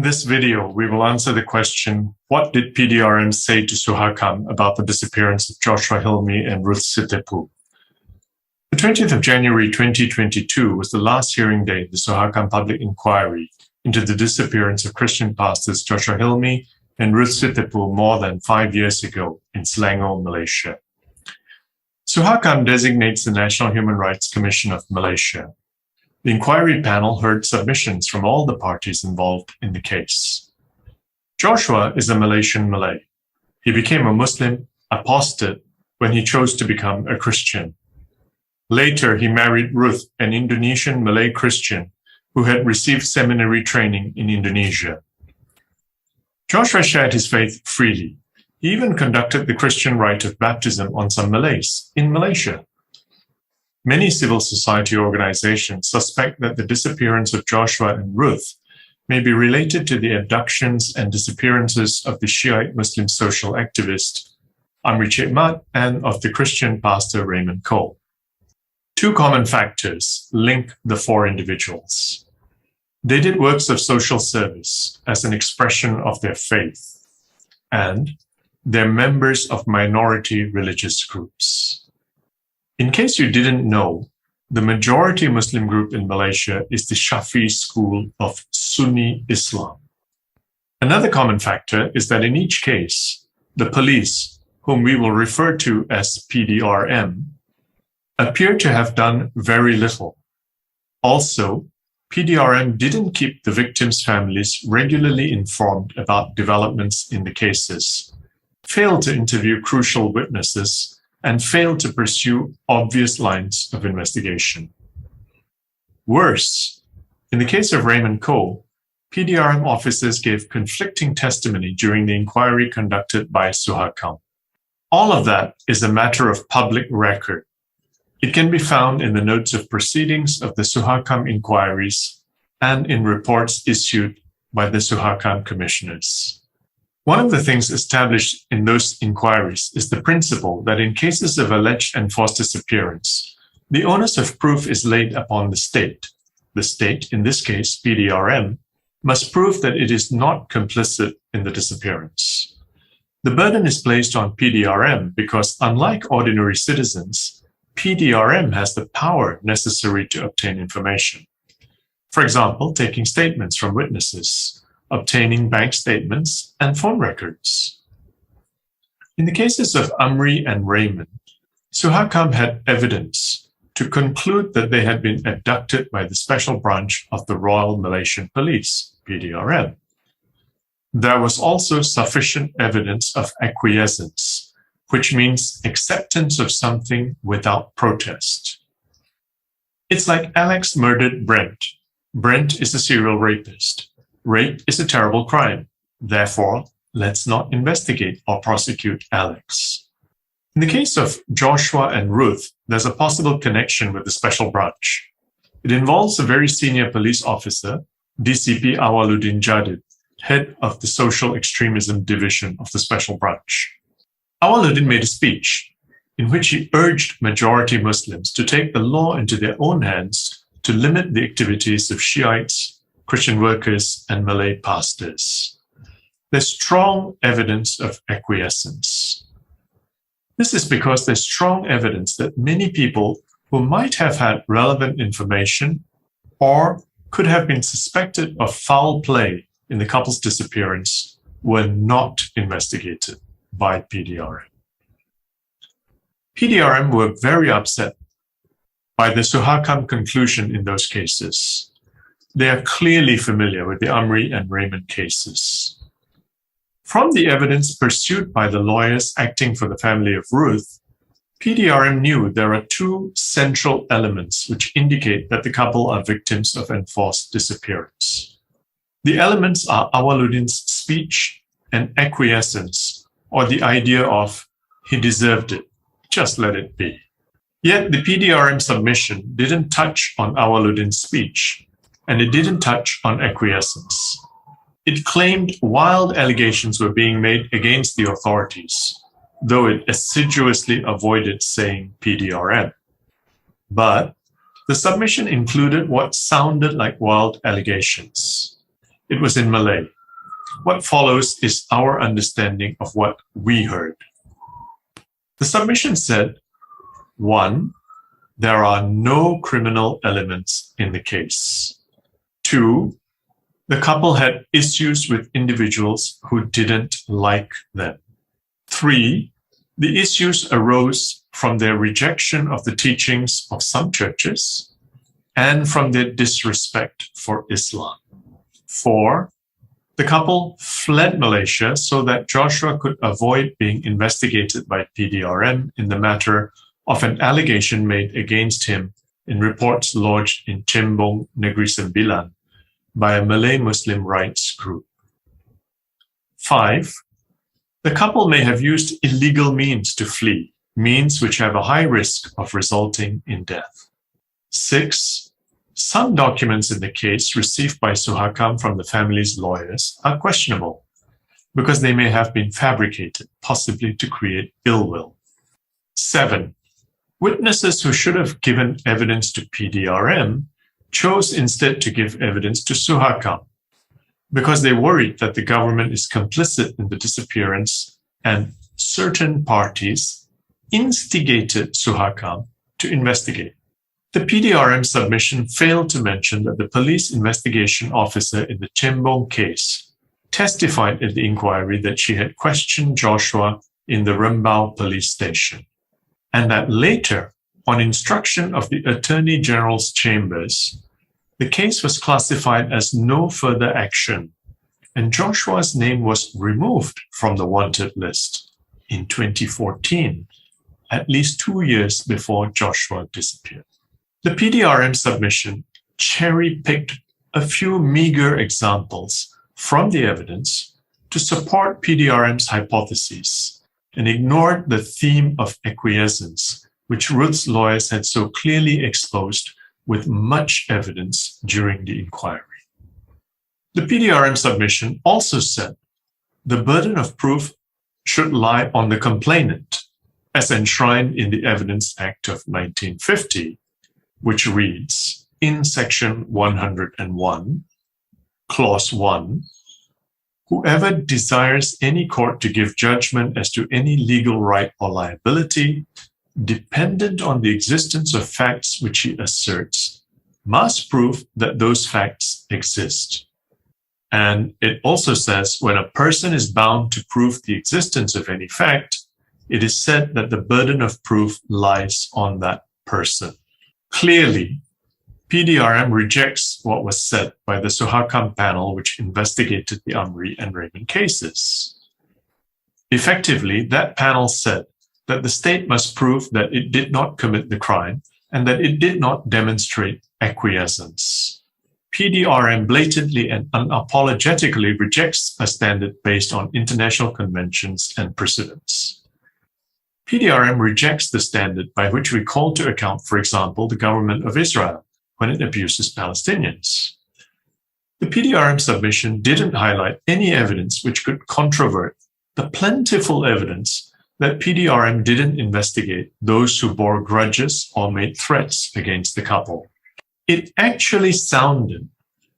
this video, we will answer the question, what did PDRM say to Suharkam about the disappearance of Joshua Hilmi and Ruth Sitepu? The 20th of January 2022 was the last hearing date of the Suharkam public inquiry into the disappearance of Christian pastors Joshua Hilmi and Ruth Sitepu more than 5 years ago in Selangor, Malaysia. Suharkam designates the National Human Rights Commission of Malaysia. The inquiry panel heard submissions from all the parties involved in the case. Joshua is a Malaysian Malay. He became a Muslim apostate when he chose to become a Christian. Later, he married Ruth, an Indonesian Malay Christian who had received seminary training in Indonesia. Joshua shared his faith freely. He even conducted the Christian rite of baptism on some Malays in Malaysia. Many civil society organizations suspect that the disappearance of Joshua and Ruth may be related to the abductions and disappearances of the Shiite Muslim social activist Amri Chekmat and of the Christian pastor Raymond Cole. Two common factors link the four individuals. They did works of social service as an expression of their faith, and they're members of minority religious groups. In case you didn't know, the majority Muslim group in Malaysia is the Shafi'i school of Sunni Islam. Another common factor is that in each case, the police, whom we will refer to as PDRM, appear to have done very little. Also, PDRM didn't keep the victims' families regularly informed about developments in the cases, failed to interview crucial witnesses, and failed to pursue obvious lines of investigation. Worse, in the case of Raymond Cole, PDRM officers gave conflicting testimony during the inquiry conducted by Suharkam. All of that is a matter of public record. It can be found in the notes of proceedings of the Suharkam inquiries and in reports issued by the Suharkam commissioners. One of the things established in those inquiries is the principle that in cases of alleged enforced disappearance, the onus of proof is laid upon the state. The state, in this case PDRM, must prove that it is not complicit in the disappearance. The burden is placed on PDRM because, unlike ordinary citizens, PDRM has the power necessary to obtain information. For example, taking statements from witnesses, obtaining bank statements and phone records. In the cases of Amri and Raymond, Suharkam had evidence to conclude that they had been abducted by the special branch of the Royal Malaysian Police, PDRM. There was also sufficient evidence of acquiescence, which means acceptance of something without protest. It's like Alex murdered Brent. Brent is a serial rapist. Rape is a terrible crime. Therefore, let's not investigate or prosecute Alex. In the case of Joshua and Ruth, there's a possible connection with the special branch. It involves a very senior police officer, DCP Awaluddin Jadid, head of the Social Extremism Division of the special branch. Awaluddin made a speech in which he urged majority Muslims to take the law into their own hands to limit the activities of Shiites, Christian workers, and Malay pastors. There's strong evidence of acquiescence. This is because there's strong evidence that many people who might have had relevant information or could have been suspected of foul play in the couple's disappearance were not investigated by PDRM. PDRM were very upset by the Suharkam conclusion in those cases. They are clearly familiar with the Amri and Raymond cases. From the evidence pursued by the lawyers acting for the family of Ruth, PDRM knew there are two central elements which indicate that the couple are victims of enforced disappearance. The elements are Awaluddin's speech and acquiescence, or the idea of, he deserved it, just let it be. Yet the PDRM submission didn't touch on Awaluddin's speech, and it didn't touch on acquiescence. It claimed wild allegations were being made against the authorities, though it assiduously avoided saying PDRM. But the submission included what sounded like wild allegations. It was in Malay, What follows is our understanding of what we heard. The submission said, 1. There are no criminal elements in the case. 2. The couple had issues with individuals who didn't like them. 3. The issues arose from their rejection of the teachings of some churches and from their disrespect for Islam. 4. The couple fled Malaysia so that Joshua could avoid being investigated by PDRM in the matter of an allegation made against him in reports lodged in Chembong, Negeri Sembilan by a Malay Muslim rights group. 5. The couple may have used illegal means to flee, means which have a high risk of resulting in death. 6. Some documents in the case received by Suhakam from the family's lawyers are questionable because they may have been fabricated, possibly to create ill will. 7. Witnesses who should have given evidence to PDRM chose instead to give evidence to Suhakam because they worried that the government is complicit in the disappearance and certain parties instigated Suhakam to investigate. The PDRM submission failed to mention that the police investigation officer in the Chembong case testified at the inquiry that she had questioned Joshua in the Rembau police station, and that later, on instruction of the Attorney General's chambers, the case was classified as no further action, and Joshua's name was removed from the wanted list in 2014, at least 2 years before Joshua disappeared. The PDRM submission cherry-picked a few meager examples from the evidence to support PDRM's hypotheses and ignored the theme of acquiescence, which Ruth's lawyers had so clearly exposed with much evidence during the inquiry. The PDRM submission also said the burden of proof should lie on the complainant, as enshrined in the Evidence Act of 1950, which reads, in Section 101, Clause 1, whoever desires any court to give judgment as to any legal right or liability, dependent on the existence of facts which he asserts, must prove that those facts exist. And it also says when a person is bound to prove the existence of any fact, it is said that the burden of proof lies on that person. Clearly, PDRM rejects what was said by the Suhakam panel which investigated the Amri and Raymond cases. Effectively, that panel said that the state must prove that it did not commit the crime and that it did not demonstrate acquiescence. PDRM blatantly and unapologetically rejects a standard based on international conventions and precedents. PDRM rejects the standard by which we call to account, for example, the government of Israel when it abuses Palestinians. The PDRM submission didn't highlight any evidence which could controvert the plentiful evidence that PDRM didn't investigate those who bore grudges or made threats against the couple. It actually sounded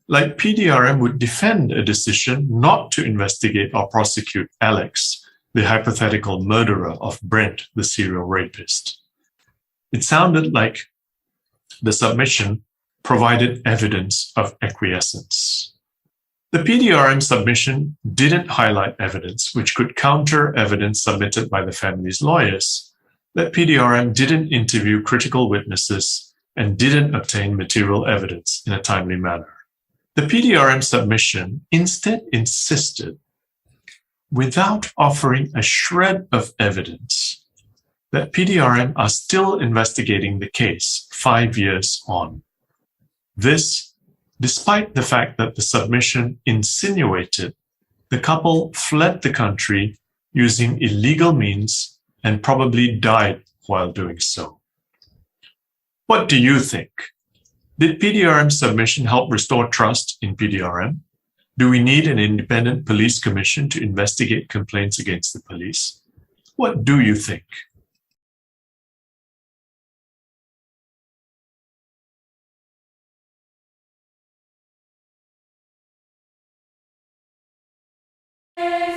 like PDRM would defend a decision not to investigate or prosecute Alex, the hypothetical murderer of Brent, the serial rapist. It sounded like the submission provided evidence of acquiescence. The PDRM submission didn't highlight evidence which could counter evidence submitted by the family's lawyers that PDRM didn't interview critical witnesses and didn't obtain material evidence in a timely manner. The PDRM submission instead insisted, without offering a shred of evidence, that PDRM are still investigating the case 5 years on. This, despite the fact that the submission insinuated the couple fled the country using illegal means and probably died while doing so. What do you think? Did PDRM's submission help restore trust in PDRM? Do we need an independent police commission to investigate complaints against the police? What do you think? If